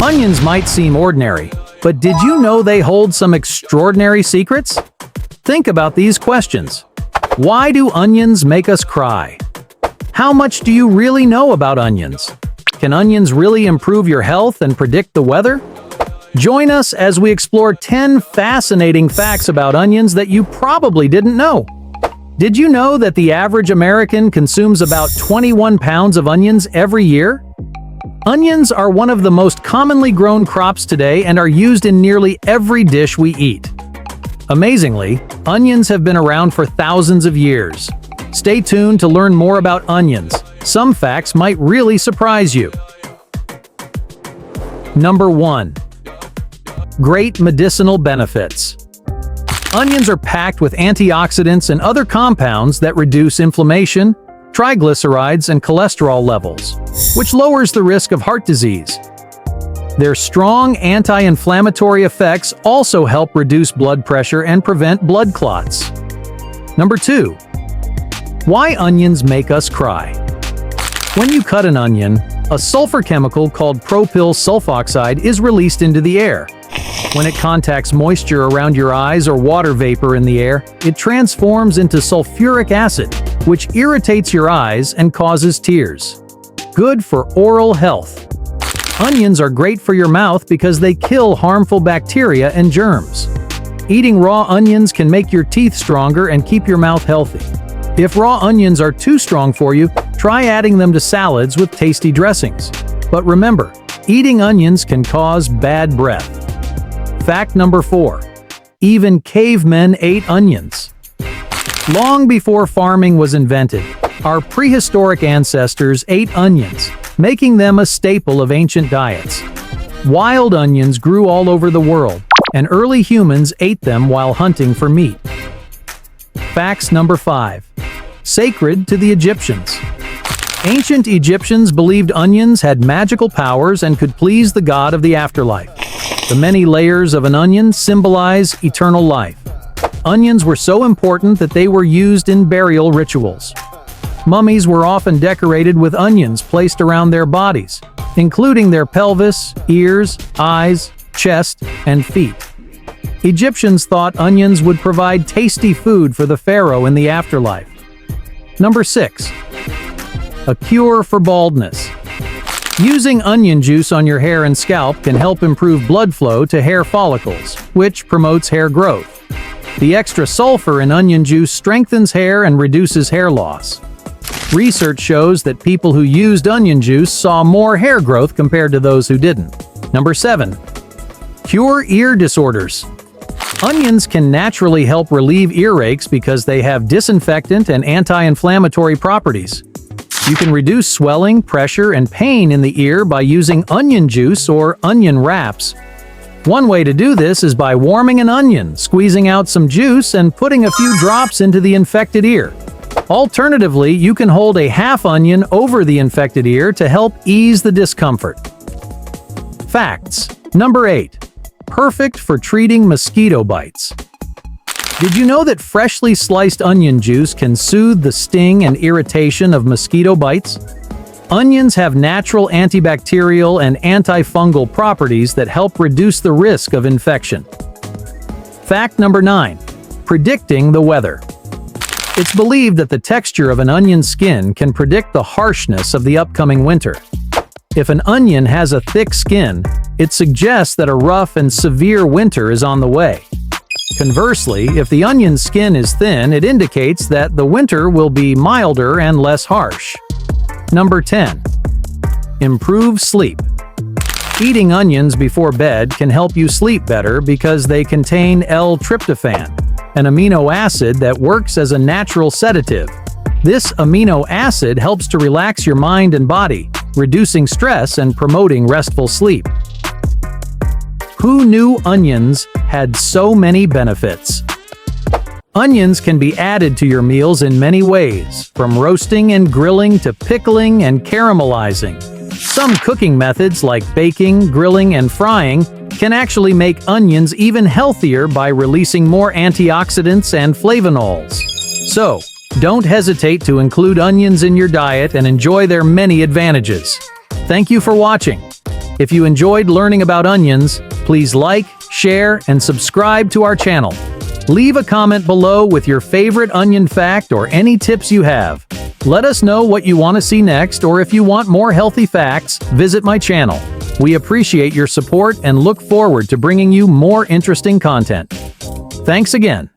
Onions might seem ordinary, but did you know they hold some extraordinary secrets? Think about these questions. Why do onions make us cry? How much do you really know about onions? Can onions really improve your health and predict the weather? Join us as we explore 10 fascinating facts about onions that you probably didn't know. Did you know that the average American consumes about 21 pounds of onions every year? Onions are one of the most commonly grown crops today and are used in nearly every dish we eat. Amazingly, onions have been around for thousands of years. Stay tuned to learn more about onions. Some facts might really surprise you. Number 1. Great medicinal benefits. Onions are packed with antioxidants and other compounds that reduce inflammation, triglycerides, and cholesterol levels, which lowers the risk of heart disease. Their strong anti-inflammatory effects also help reduce blood pressure and prevent blood clots. Number 2. Why onions make us cry. When you cut an onion, a sulfur chemical called propyl sulfoxide is released into the air. When it contacts moisture around your eyes or water vapor in the air, it transforms into sulfuric acid, which irritates your eyes and causes tears. Good for oral health. Onions are great for your mouth because they kill harmful bacteria and germs. Eating raw onions can make your teeth stronger and keep your mouth healthy. If raw onions are too strong for you, try adding them to salads with tasty dressings. But remember, eating onions can cause bad breath. Fact number 4. Even cavemen ate onions. Long before farming was invented, our prehistoric ancestors ate onions, making them a staple of ancient diets. Wild onions grew all over the world, and early humans ate them while hunting for meat. Facts number 5. Sacred to the Egyptians. Ancient Egyptians believed onions had magical powers and could please the god of the afterlife. The many layers of an onion symbolize eternal life. Onions were so important that they were used in burial rituals. Mummies were often decorated with onions placed around their bodies, including their pelvis, ears, eyes, chest, and feet. Egyptians thought onions would provide tasty food for the pharaoh in the afterlife. Number 6. A cure for baldness. Using onion juice on your hair and scalp can help improve blood flow to hair follicles, which promotes hair growth. The extra sulfur in onion juice strengthens hair and reduces hair loss. Research shows that people who used onion juice saw more hair growth compared to those who didn't. Number 7. Cure ear disorders. Onions can naturally help relieve earaches because they have disinfectant and anti-inflammatory properties. You can reduce swelling, pressure, and pain in the ear by using onion juice or onion wraps. One way to do this is by warming an onion, squeezing out some juice, and putting a few drops into the infected ear. Alternatively, you can hold a half onion over the infected ear to help ease the discomfort. Facts. Number 8. Perfect for treating mosquito bites. Did you know that freshly sliced onion juice can soothe the sting and irritation of mosquito bites? Onions have natural antibacterial and antifungal properties that help reduce the risk of infection. Fact number 9. Predicting the weather. It's believed that the texture of an onion's skin can predict the harshness of the upcoming winter. If an onion has a thick skin, it suggests that a rough and severe winter is on the way. Conversely, if the onion's skin is thin, it indicates that the winter will be milder and less harsh. Number 10. Improve sleep. Eating onions before bed can help you sleep better because they contain L-tryptophan, an amino acid that works as a natural sedative. This amino acid helps to relax your mind and body, reducing stress and promoting restful sleep. Who knew onions had so many benefits? Onions can be added to your meals in many ways, from roasting and grilling to pickling and caramelizing. Some cooking methods like baking, grilling, and frying can actually make onions even healthier by releasing more antioxidants and flavonols. So, don't hesitate to include onions in your diet and enjoy their many advantages. Thank you for watching. If you enjoyed learning about onions, please like, share, and subscribe to our channel. Leave a comment below with your favorite onion fact or any tips you have. Let us know what you want to see next, or if you want more healthy facts, visit my channel. We appreciate your support and look forward to bringing you more interesting content. Thanks again.